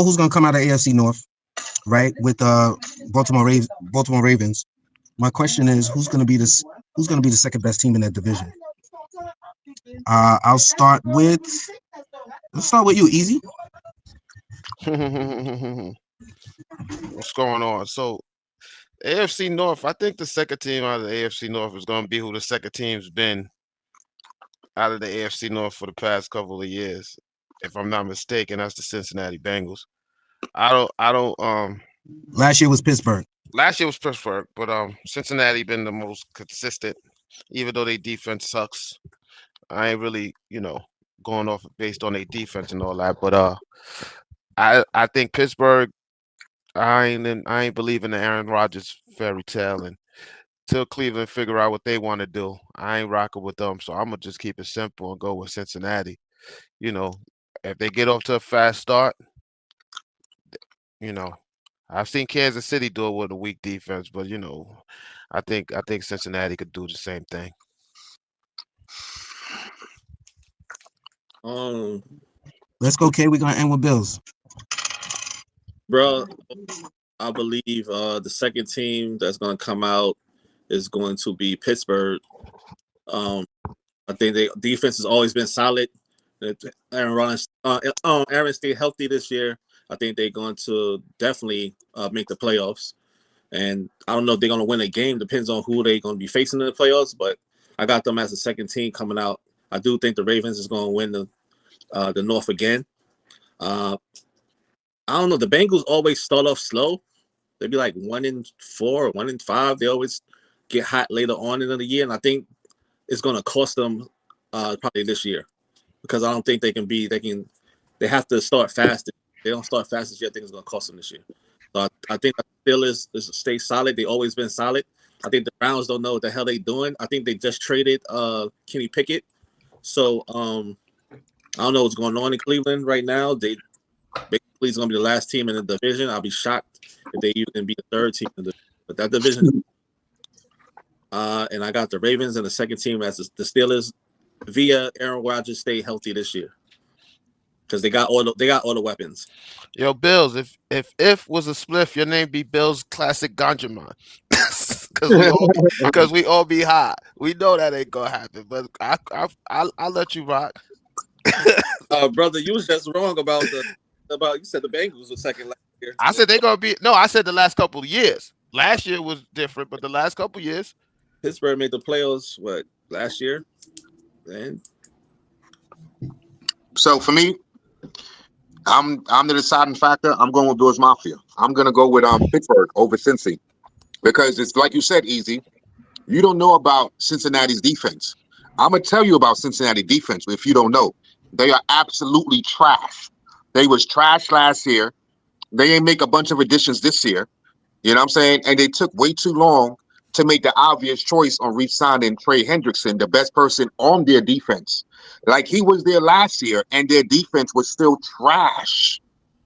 who's gonna come out of AFC North, right? With Baltimore Ravens. My question is, who's gonna be the second best team in that division? I'll start with let's start with you, Easy. What's going on? So AFC North, I think the second team out of the AFC North is going to be who the second team's been out of the AFC North for the past couple of years, if I'm not mistaken. That's the Cincinnati Bengals. I don't. Last year was Pittsburgh. Last year was Pittsburgh, but Cincinnati been the most consistent, even though their defense sucks. I ain't really, going off based on their defense and all that, but I think Pittsburgh. I ain't believing the Aaron Rodgers fairy tale, and till Cleveland figure out what they want to do, I ain't rocking with them. So I'm gonna just keep it simple and go with Cincinnati. You know, if they get off to a fast start, you know, I've seen Kansas City do it with a weak defense, but I think Cincinnati could do the same thing. Um, Let's go, K. We're gonna end with Bills. bro, I believe the second team that's gonna come out is going to be Pittsburgh. Um, I think their defense has always been solid. If Aaron Rodgers, Aaron stayed healthy this year, I think they're going to definitely make the playoffs. And I don't know if they're going to win a game. Depends on who they're going to be facing in the playoffs. But I got them as the second team coming out. I do think the Ravens is going to win the North again. Uh, I don't know. The Bengals always start off slow. They'd be like 1-4 or 1-5. They always get hot later on in the year, and I think it's going to cost them probably this year because I don't think they can be. They have to start fast. If they don't start fast this year, I think it's going to cost them this year. So I think the Steelers stay solid. They always been solid. I think the Browns don't know what the hell they doing. I think they just traded Kenny Pickett. So I don't know what's going on in Cleveland right now. They basically is going to be the last team in the division. I'll be shocked if they even be the third team in the but that division. And I got the Ravens and the second team as the Steelers via Aaron Rodgers stay healthy this year because they got all the weapons. Yo, Bills, if was a spliff, your name be Bills Classic Ganjaman. Because we all be high. We know that ain't gonna happen, but I'll let you rock. Brother, you was just wrong about you said the Bengals were second last year. I said they gonna be I said the last couple of years. Last year was different, but the last couple of years. Pittsburgh made the playoffs last year? And So for me, I'm the deciding factor. I'm going with Bills Mafia. I'm gonna go with Pittsburgh over Cincy because it's like you said, Easy. You don't know about Cincinnati's defense. I'm gonna tell you about Cincinnati defense if you don't know. They are absolutely trash. They was trash last year. They ain't make a bunch of additions this year. You know what I'm saying? And they took way too long to make the obvious choice on re-signing Trey Hendrickson, the best person on their defense. Like he was there last year, and their defense was still trash.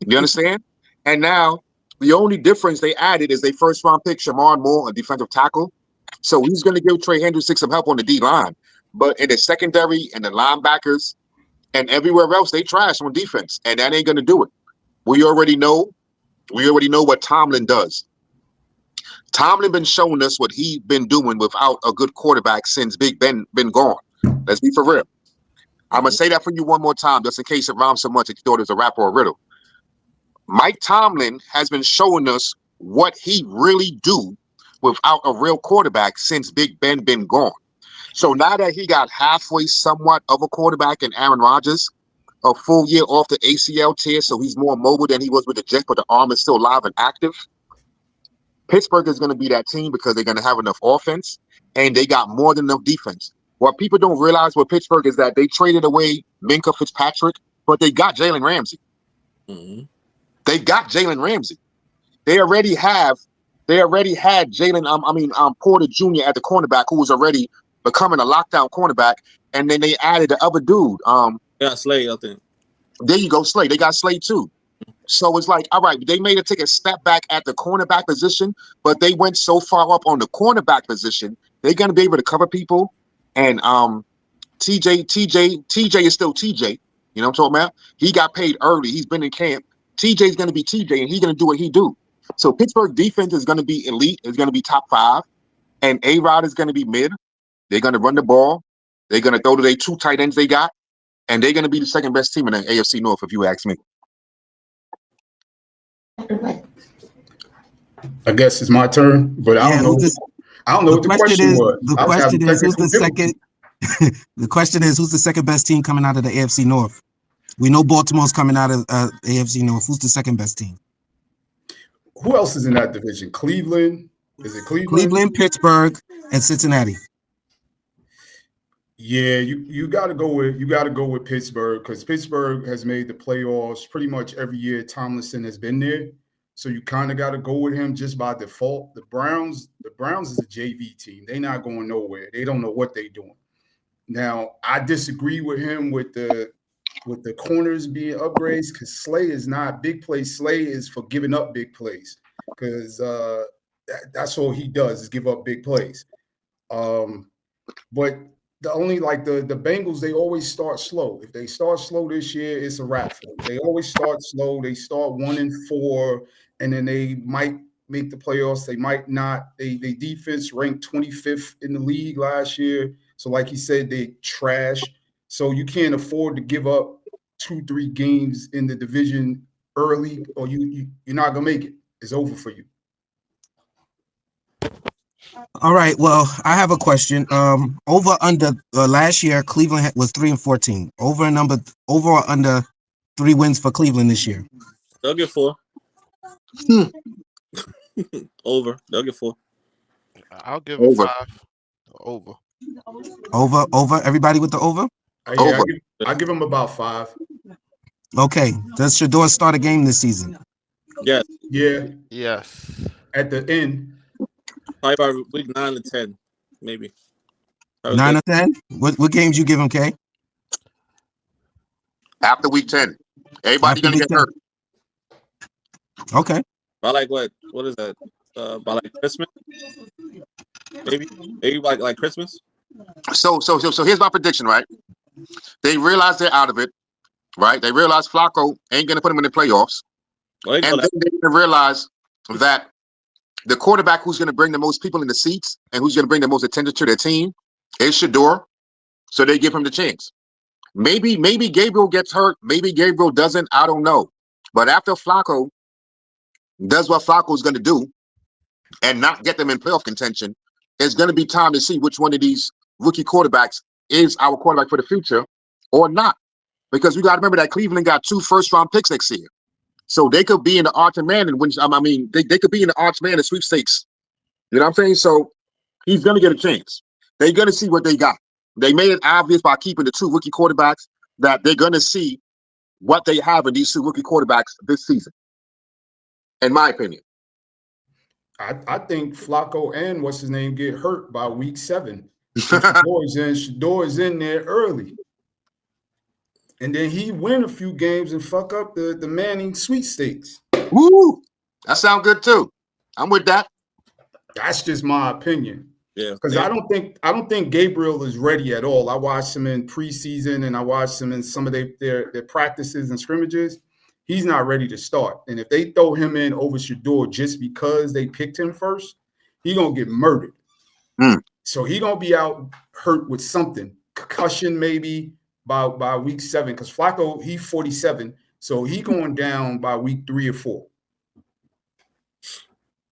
You understand? And now the only difference they added is they first round pick Shamar Moore, a defensive tackle. So he's going to give Trey Hendrickson some help on the D line. But in the secondary and the linebackers and everywhere else, they trash on defense, and that ain't going to do it. We already know what Tomlin does. Tomlin been showing us what he's been doing without a good quarterback since Big Ben been gone. Let's be for real. I'm going to say that for you one more time, just in case it rhymes so much that you thought it was a rap or a riddle. Mike Tomlin has been showing us what he really do without a real quarterback since Big Ben been gone. So now that he got halfway somewhat of a quarterback in Aaron Rodgers, a full year off the ACL tear, so he's more mobile than he was with the Jets, but the arm is still live and active. Pittsburgh is going to be that team because they're going to have enough offense, and they got more than enough defense. What people don't realize with Pittsburgh is that they traded away Minka Fitzpatrick, but they got Jalen Ramsey. mm-hmm. They got Jalen Ramsey. They already had Jalen, Porter Jr. at the cornerback, who was already becoming a lockdown cornerback, and then they added the other dude. Yeah, Slade, I think. There you go, Slade. They got Slade too. So it's like, all right, they made it take a step back at the cornerback position, but they went so far up on the cornerback position, they're going to be able to cover people. And TJ is still TJ. You know what I'm talking about? He got paid early. He's been in camp. TJ's going to be TJ, and he's going to do what he do. So Pittsburgh defense is going to be elite. It's going to be top 5, and A-Rod is going to be mid. They're going to run the ball. They're going to throw to their 2 tight ends they got, and they're going to be the second best team in the AFC North, if you ask me. I guess it's my turn, but I don't know. I don't know what the question was. The question is who's the second? The question is who's the second best team coming out of the AFC North? We know Baltimore's coming out of AFC North. Who's the second best team? Who else is in that division? Cleveland? Is it Cleveland? Cleveland, Pittsburgh, and Cincinnati. Yeah, you got to go with Pittsburgh, because Pittsburgh has made the playoffs pretty much every year Tomlinson has been there. So you kind of got to go with him just by default. The Browns is a JV team. They're not going nowhere. They don't know what they're doing. Now, I disagree with him with the corners being upgrades, because Slay is not big plays. Slay is for giving up big plays, because that's all he does is give up big plays. But the only the Bengals, they always start slow. If they start slow this year, it's a wrap for them. They always start slow. They start 1-4, and then they might make the playoffs. They might not. They defense ranked 25th in the league last year. So like he said, they trash. So you can't afford to give up 2-3 games in the division early, or you're not gonna make it. It's over for you. All right. Well, I have a question. Over under last year, Cleveland was 3-14. Over or under 3 wins for Cleveland this year. They'll get 4. Over. They'll get 4. I'll give it 5. Over. Over. Everybody with the over? Yeah, I give them about 5. Okay. Does Shador start a game this season? Yes. Yeah. Yes. At the end. Probably by week 9 to 10, maybe. 9 or 10? What games you give him, Kay? After week 10. Everybody going to get hurt. Okay. By like what is that? By like Christmas? Maybe like Christmas? So here's my prediction, right? They realize they're out of it, right? They realize Flacco ain't going to put them in the playoffs. And then they realize that the quarterback who's going to bring the most people in the seats and who's going to bring the most attention to their team is Shador. So they give him the chance. Maybe Gabriel gets hurt. Maybe Gabriel doesn't. I don't know. But after Flacco does what Flacco's going to do and not get them in playoff contention, it's going to be time to see which one of these rookie quarterbacks is our quarterback for the future or not. Because we got to remember that Cleveland got 2 first-round picks next year. So they could be in the Arch Man and win. I mean, they could be in the Arch Man and sweepstakes. You know what I'm saying? So he's going to get a chance. They're going to see what they got. They made it obvious by keeping the 2 rookie quarterbacks that they're going to see what they have in these 2 rookie quarterbacks this season, in my opinion. I think Flacco and what's his name get hurt by week 7. Shador is in there early. And then he win a few games and fuck up the Manning sweepstakes. Woo! That sounds good too. I'm with that. That's just my opinion. Yeah. Because I don't think Gabriel is ready at all. I watched him in preseason and I watched him in some of their practices and scrimmages. He's not ready to start. And if they throw him in over Shador just because they picked him first, he's gonna get murdered. So he's gonna be out hurt with something. Concussion maybe. By week 7, because Flacco, he's 47, so he going down by week 3 or 4.